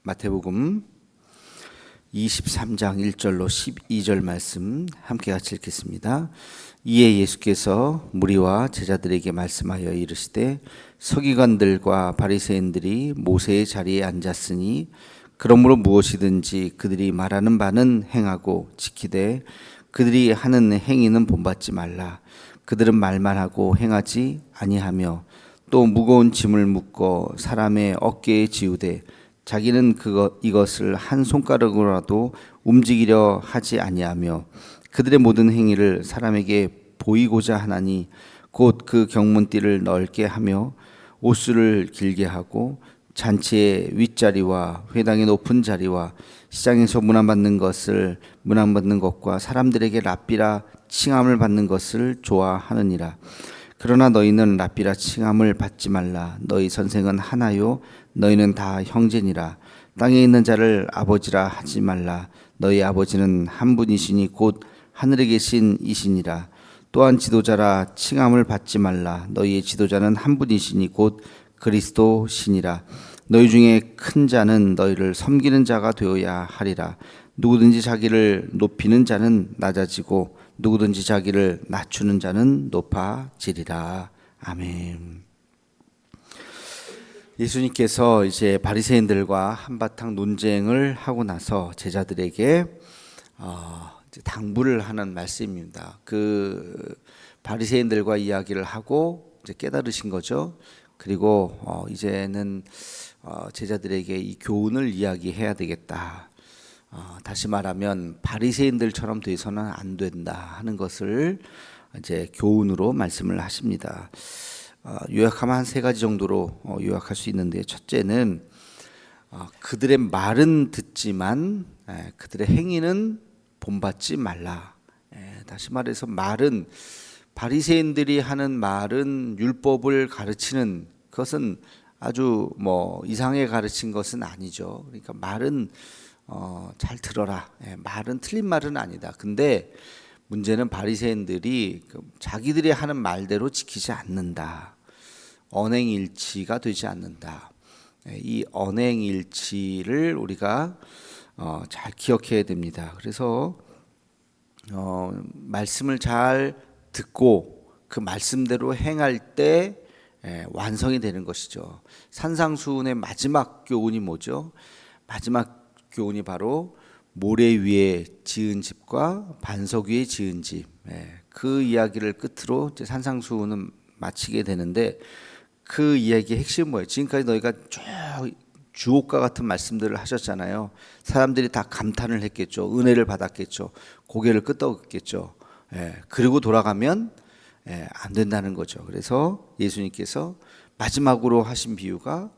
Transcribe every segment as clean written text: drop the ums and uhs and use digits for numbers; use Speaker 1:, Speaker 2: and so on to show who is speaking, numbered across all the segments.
Speaker 1: 마태복음 23장 1절로 12절 말씀 함께 같이 읽겠습니다. 이에 예수께서 무리와 제자들에게 말씀하여 이르시되 서기관들과 바리새인들이 모세의 자리에 앉았으니 그러므로 무엇이든지 그들이 말하는 바는 행하고 지키되 그들이 하는 행위는 본받지 말라. 그들은 말만 하고 행하지 아니하며 또 무거운 짐을 묶어 사람의 어깨에 지우되 자기는 이것을 한 손가락으로라도 움직이려 하지 아니하며 그들의 모든 행위를 사람에게 보이고자 하나니 곧 그 경문띠를 넓게 하며 옷수를 길게 하고 잔치의 윗자리와 회당의 높은 자리와 시장에서 문안받는 것과 사람들에게 랍비라 칭함을 받는 것을 좋아하느니라. 그러나 너희는 랍비라 칭함을 받지 말라. 너희 선생은 하나요 너희는 다 형제니라. 땅에 있는 자를 아버지라 하지 말라. 너희 아버지는 한 분이시니 곧 하늘에 계신 이시니라. 또한 지도자라 칭함을 받지 말라. 너희의 지도자는 한 분이시니 곧 그리스도시니라. 너희 중에 큰 자는 너희를 섬기는 자가 되어야 하리라. 누구든지 자기를 높이는 자는 낮아지고 누구든지 자기를 낮추는 자는 높아지리라. 아멘. 예수님께서 이제 바리새인들과 한바탕 논쟁을 하고 나서 제자들에게 당부를 하는 말씀입니다. 그 바리새인들과 이야기를 하고 이제 깨달으신 거죠. 그리고 이제는 제자들에게 이 교훈을 이야기해야 되겠다. 다시 말하면 바리새인들처럼 돼서는 안 된다 하는 것을 이제 교훈으로 말씀을 하십니다. 요약하면 한 세 가지 정도로 요약할 수 있는데, 첫째는 그들의 말은 듣지만 그들의 행위는 본받지 말라. 다시 말해서 말은, 바리새인들이 하는 말은 율법을 가르치는 것은 아주 이상하게 가르친 것은 아니죠. 그러니까 말은 잘 들어라. 말은 틀린 말은 아니다. 근데 문제는 바리새인들이 자기들이 하는 말대로 지키지 않는다. 언행일치가 되지 않는다. 이 언행일치를 우리가 잘 기억해야 됩니다. 그래서 말씀을 잘 듣고 그 말씀대로 행할 때 완성이 되는 것이죠. 산상수훈의 마지막 교훈이 뭐죠? 마지막 교훈이 바로 모래 위에 지은 집과 반석 위에 지은 집. 그 이야기를 끝으로 이제 산상수훈은 마치게 되는데, 그 이야기의 핵심은 뭐예요? 지금까지 너희가 주옥과 같은 말씀들을 하셨잖아요. 사람들이 다 감탄을 했겠죠. 은혜를 받았겠죠. 고개를 끄덕였겠죠. 그리고 돌아가면 안 된다는 거죠. 그래서 예수님께서 마지막으로 하신 비유가,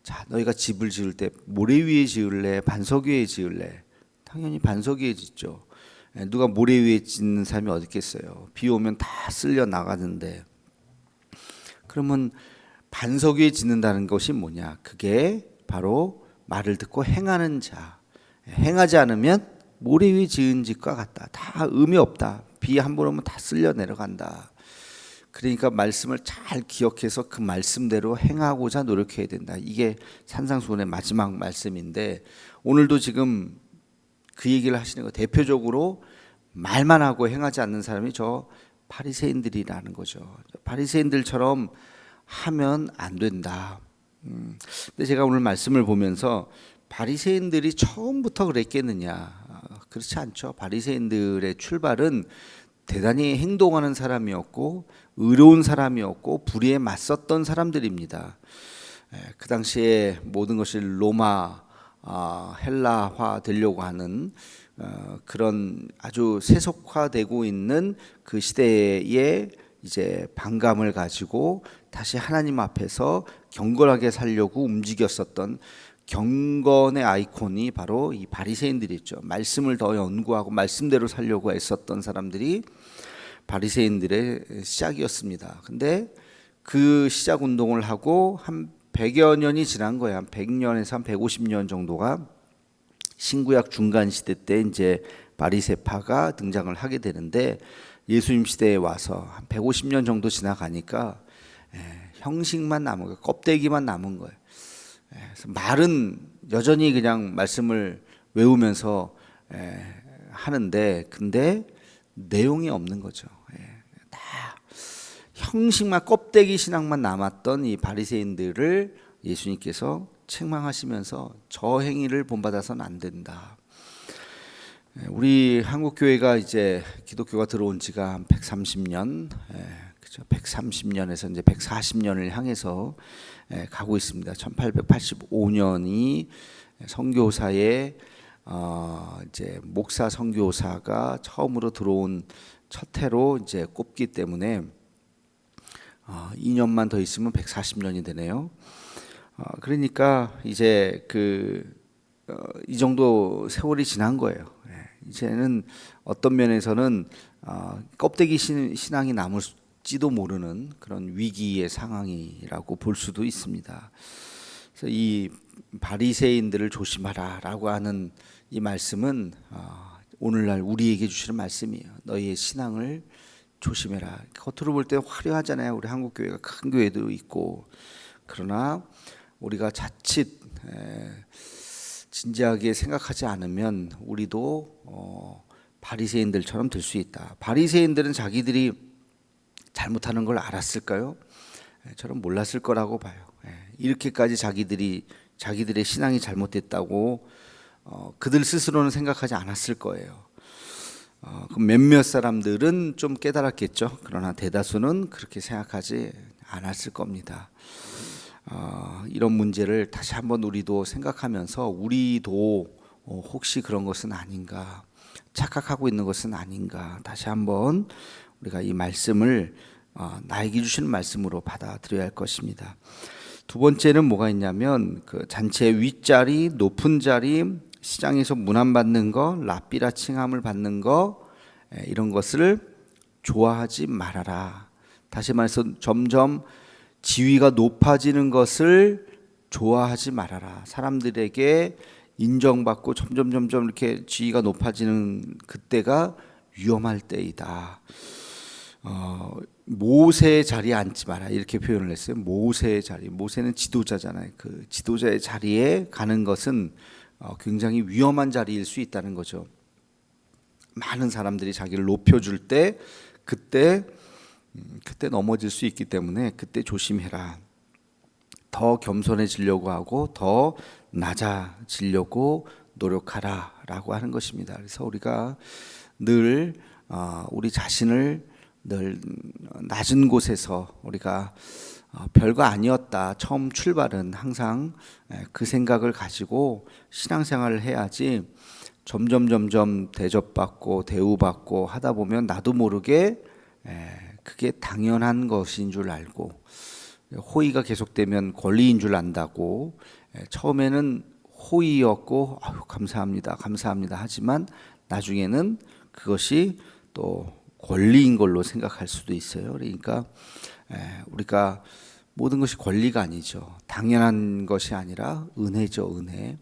Speaker 1: 자, 너희가 집을 지을 때 모래 위에 지을래, 반석 위에 지을래? 당연히 반석 위에 짓죠. 누가 모래 위에 짓는 사람이 어디 있겠어요? 비 오면 다 쓸려 나가는데. 그러면 반석 위에 짓는다는 것이 뭐냐? 그게 바로 말을 듣고 행하는 자. 행하지 않으면 모래 위에 지은 집과 같다. 다 의미 없다. 비 한 번 오면 다 쓸려 내려간다. 그러니까 말씀을 잘 기억해서 그 말씀대로 행하고자 노력해야 된다. 이게 산상수훈의 마지막 말씀인데, 오늘도 지금 그 얘기를 하시는 거, 대표적으로 말만 하고 행하지 않는 사람이 저 바리새인들이라는 거죠. 바리새인들처럼 하면 안 된다. 근데 제가 오늘 말씀을 보면서 바리새인들이 처음부터 그랬겠느냐? 그렇지 않죠. 바리새인들의 출발은 대단히 행동하는 사람이었고 의로운 사람이었고 불의에 맞섰던 사람들입니다. 그 당시에 모든 것이 로마 헬라화 되려고 하는 그런 아주 세속화되고 있는 그 시대에 이제 반감을 가지고 다시 하나님 앞에서 경건하게 살려고 움직였었던 경건의 아이콘이 바로 이 바리새인들이었죠. 말씀을 더 연구하고 말씀대로 살려고 애썼던 사람들이 바리새인들의 시작이었습니다. 근데 그 시작 운동을 하고 한 100여 년이 지난 거예요. 한 100년에서 한 150년 정도가 신구약 중간 시대 때 이제 바리새파가 등장을 하게 되는데, 예수님 시대에 와서 한 150년 정도 지나가니까 형식만 남은 거예요. 껍데기만 남은 거예요. 그래서 말은 여전히 그냥 말씀을 외우면서 하는데 근데 내용이 없는 거죠. 다 형식만 껍데기 신앙만 남았던 이 바리새인들을 예수님께서 책망하시면서 저 행위를 본받아서는 안 된다. 우리 한국 교회가 이제 기독교가 들어온 지가 한 130년, 그죠? 130년에서 이제 140년을 향해서 가고 있습니다. 1885년이 선교사의 이제 목사 선교사가 처음으로 들어온 첫 해로 이제 꼽기 때문에 2년만 더 있으면 140년이 되네요. 그러니까 이제 이 정도 세월이 지난 거예요. 이제는 어떤 면에서는 껍데기 신앙이 남을지도 모르는 그런 위기의 상황이라고 볼 수도 있습니다. 그래서 이 바리새인들을 조심하라라고 하는 이 말씀은 오늘날 우리에게 주시는 말씀이에요. 너희의 신앙을 조심해라. 겉으로 볼 때 화려하잖아요. 우리 한국 교회가 큰 교회도 있고 그러나 우리가 자칫 진지하게 생각하지 않으면 우리도 바리새인들처럼 될 수 있다. 바리새인들은 자기들이 잘못하는 걸 알았을까요? 저는 몰랐을 거라고 봐요. 이렇게까지 자기들의 신앙이 잘못됐다고 그들 스스로는 생각하지 않았을 거예요. 몇몇 사람들은 좀 깨달았겠죠. 그러나 대다수는 그렇게 생각하지 않았을 겁니다. 이런 문제를 다시 한번 우리도 생각하면서 우리도 혹시 그런 것은 아닌가, 착각하고 있는 것은 아닌가 다시 한번 우리가 이 말씀을 나에게 주시는 말씀으로 받아들여야 할 것입니다. 두 번째는 뭐가 있냐면 그 잔치의 윗자리, 높은 자리, 시장에서 문안받는 거, 랍비라 칭함을 받는 거 이런 것을 좋아하지 말아라. 다시 말해서 점점 지위가 높아지는 것을 좋아하지 말아라. 사람들에게 인정받고 점점 이렇게 지위가 높아지는 그때가 위험할 때이다. 모세의 자리에 앉지 마라 이렇게 표현을 했어요. 모세의 자리. 모세는 지도자잖아요. 그 지도자의 자리에 가는 것은 굉장히 위험한 자리일 수 있다는 거죠. 많은 사람들이 자기를 높여줄 때 그때 넘어질 수 있기 때문에 그때 조심해라. 더 겸손해지려고 하고 더 낮아지려고 노력하라라고 하는 것입니다. 그래서 우리가 늘 우리 자신을 늘 낮은 곳에서 우리가 별거 아니었다. 처음 출발은 항상 그 생각을 가지고 신앙생활을 해야지 점점 대접받고 대우받고 하다 보면 나도 모르게 그게 당연한 것인 줄 알고 호의가 계속되면 권리인 줄 안다고 처음에는 호의였고 감사합니다 하지만 나중에는 그것이 또 권리인 걸로 생각할 수도 있어요. 그러니까 우리가 모든 것이 권리가 아니죠. 당연한 것이 아니라 은혜죠. 은혜.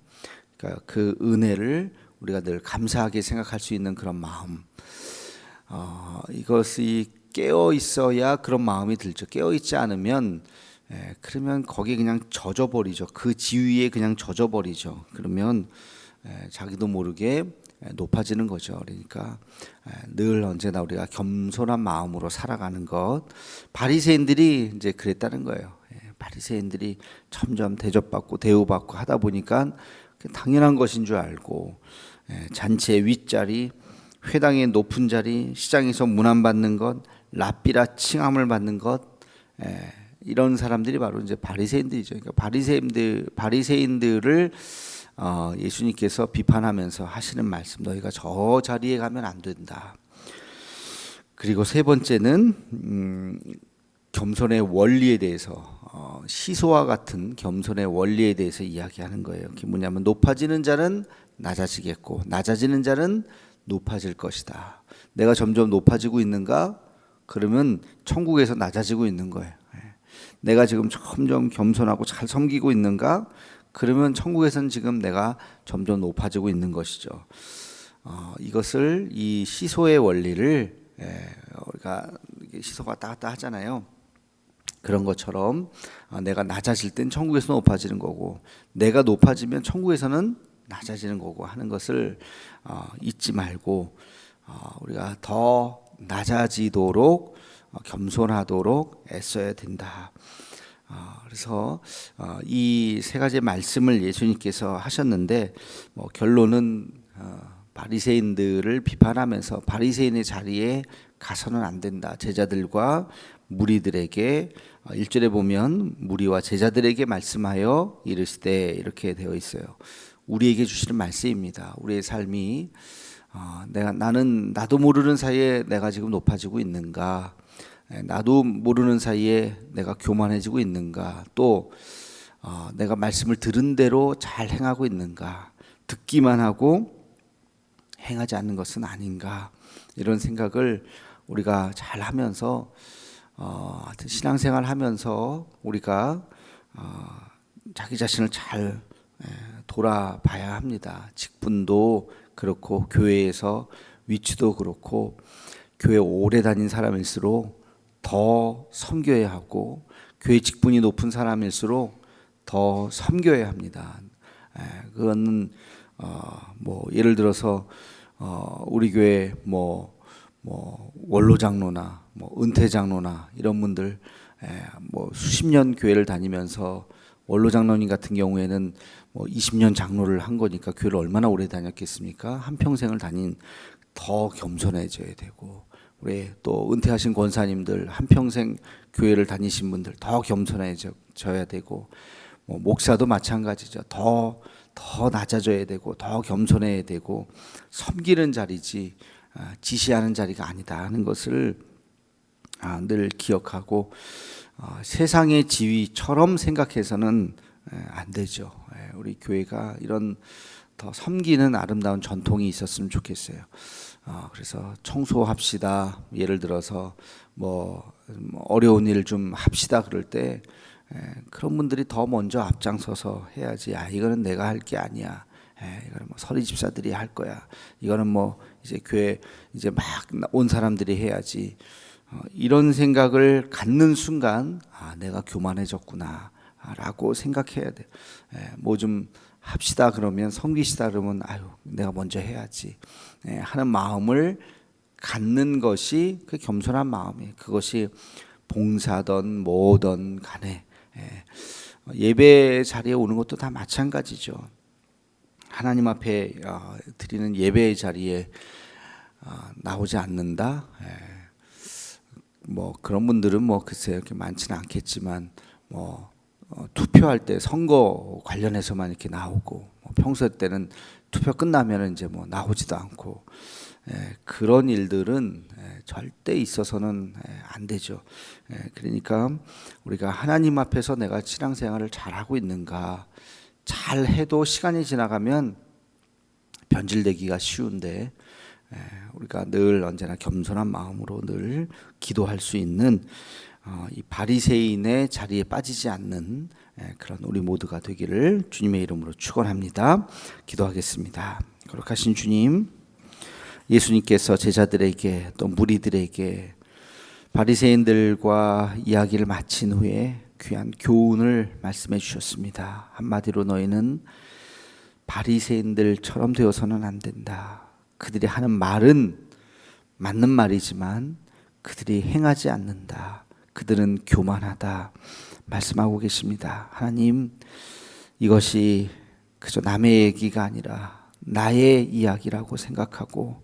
Speaker 1: 그러니까 그 은혜를 우리가 늘 감사하게 생각할 수 있는 그런 마음. 이것이 깨어 있어야 그런 마음이 들죠. 깨어 있지 않으면 그러면 거기에 그냥 젖어버리죠. 그 지위에 그냥 젖어버리죠. 그러면 자기도 모르게 높아지는 거죠. 그러니까 늘 언제나 우리가 겸손한 마음으로 살아가는 것. 바리새인들이 이제 그랬다는 거예요. 바리새인들이 점점 대접받고 대우받고 하다 보니까 당연한 것인 줄 알고 잔치의 윗자리, 회당의 높은 자리, 시장에서 문안받는 것, 랍비라 칭함을 받는 것, 이런 사람들이 바로 이제 바리새인들이죠. 그러니까 바리새인들을 예수님께서 비판하면서 하시는 말씀, 너희가 저 자리에 가면 안 된다. 그리고 세 번째는 겸손의 원리에 대해서 시소와 같은 겸손의 원리에 대해서 이야기하는 거예요. 그게 뭐냐면 높아지는 자는 낮아지겠고 낮아지는 자는 높아질 것이다. 내가 점점 높아지고 있는가? 그러면 천국에서 낮아지고 있는 거예요. 내가 지금 점점 겸손하고 잘 섬기고 있는가? 그러면 천국에서는 지금 내가 점점 높아지고 있는 것이죠. 이것을 이 시소의 원리를 우리가 시소가 왔다 갔다 하잖아요. 그런 것처럼 내가 낮아질 땐 천국에서 높아지는 거고 내가 높아지면 천국에서는 낮아지는 거고 하는 것을 잊지 말고 우리가 더 낮아지도록 겸손하도록 애써야 된다. 그래서 이 세 가지 말씀을 예수님께서 하셨는데 결론은 바리새인들을 비판하면서 바리새인의 자리에 가서는 안 된다. 제자들과 무리들에게 1절에 보면 무리와 제자들에게 말씀하여 이르시되 이렇게 되어 있어요. 우리에게 주시는 말씀입니다. 우리의 삶이 나도 모르는 사이에 내가 지금 높아지고 있는가? 나도 모르는 사이에 내가 교만해지고 있는가? 또 내가 말씀을 들은 대로 잘 행하고 있는가? 듣기만 하고 행하지 않는 것은 아닌가? 이런 생각을 우리가 잘 하면서 신앙생활 하면서 우리가 자기 자신을 잘 돌아봐야 합니다. 직분도 그렇고 교회에서 위치도 그렇고 교회 오래 다닌 사람일수록 더 섬겨야 하고 교회 직분이 높은 사람일수록 더 섬겨야 합니다. 그거는 예를 들어서 우리 교회 원로 장로나 은퇴 장로나 이런 분들 수십 년 교회를 다니면서 원로 장로님 같은 경우에는 20년 장로를 한 거니까 교회를 얼마나 오래 다녔겠습니까? 한 평생을 다닌 더 겸손해져야 되고 우리 또 은퇴하신 권사님들 한 평생 교회를 다니신 분들 더 겸손해져야 되고 목사도 마찬가지죠. 더 낮아져야 되고 더 겸손해야 되고 섬기는 자리지 지시하는 자리가 아니다 하는 것을 늘 기억하고 세상의 지위처럼 생각해서는 안 되죠. 우리 교회가 이런 더 섬기는 아름다운 전통이 있었으면 좋겠어요. 그래서 청소합시다. 예를 들어서 어려운 일 좀 합시다 그럴 때 그런 분들이 더 먼저 앞장서서 해야지. 이거는 내가 할 게 아니야. 이거는 서리 집사들이 할 거야. 이거는 이제 교회 이제 막 온 사람들이 해야지. 이런 생각을 갖는 순간 내가 교만해졌구나라고 생각해야 돼. 좀 합시다 그러면 섬기시다 그러면 내가 먼저 해야지 하는 마음을 갖는 것이 그 겸손한 마음이에요. 그것이 봉사든 뭐든 간에 예배 자리에 오는 것도 다 마찬가지죠. 하나님 앞에 드리는 예배 자리에 나오지 않는다. 그런 분들은 글쎄요 이렇게 많지는 않겠지만 투표할 때 선거 관련해서만 이렇게 나오고 평소 때는 투표 끝나면 이제 나오지도 않고 그런 일들은 절대 있어서는 안 되죠. 그러니까 우리가 하나님 앞에서 내가 신앙생활을 잘하고 있는가, 잘 해도 시간이 지나가면 변질되기가 쉬운데 우리가 늘 언제나 겸손한 마음으로 늘 기도할 수 있는 이 바리새인의 자리에 빠지지 않는 그런 우리 모두가 되기를 주님의 이름으로 축원합니다. 기도하겠습니다. 거룩하신 주님, 예수님께서 제자들에게 또 무리들에게 바리새인들과 이야기를 마친 후에 귀한 교훈을 말씀해 주셨습니다. 한마디로 너희는 바리새인들처럼 되어서는 안 된다. 그들이 하는 말은 맞는 말이지만 그들이 행하지 않는다. 그들은 교만하다 말씀하고 계십니다. 하나님, 이것이 그저 남의 얘기가 아니라 나의 이야기라고 생각하고,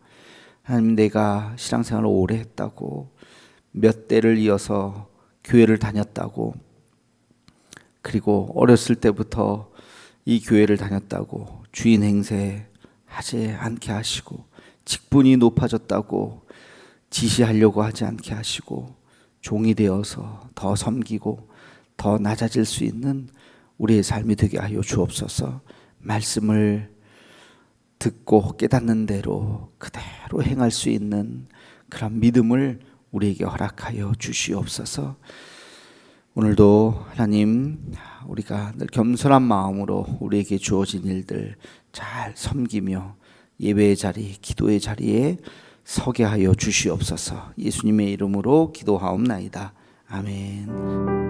Speaker 1: 하나님, 내가 신앙생활을 오래 했다고, 몇 대를 이어서 교회를 다녔다고, 그리고 어렸을 때부터 이 교회를 다녔다고 주인 행세하지 않게 하시고, 직분이 높아졌다고 지시하려고 하지 않게 하시고, 종이 되어서 더 섬기고 더 낮아질 수 있는 우리의 삶이 되게 하여 주옵소서. 말씀을 듣고 깨닫는 대로 그대로 행할 수 있는 그런 믿음을 우리에게 허락하여 주시옵소서. 오늘도 하나님, 우리가 늘 겸손한 마음으로 우리에게 주어진 일들 잘 섬기며 예배의 자리, 기도의 자리에 서게 하여 주시옵소서. 예수님의 이름으로 기도하옵나이다. 아멘.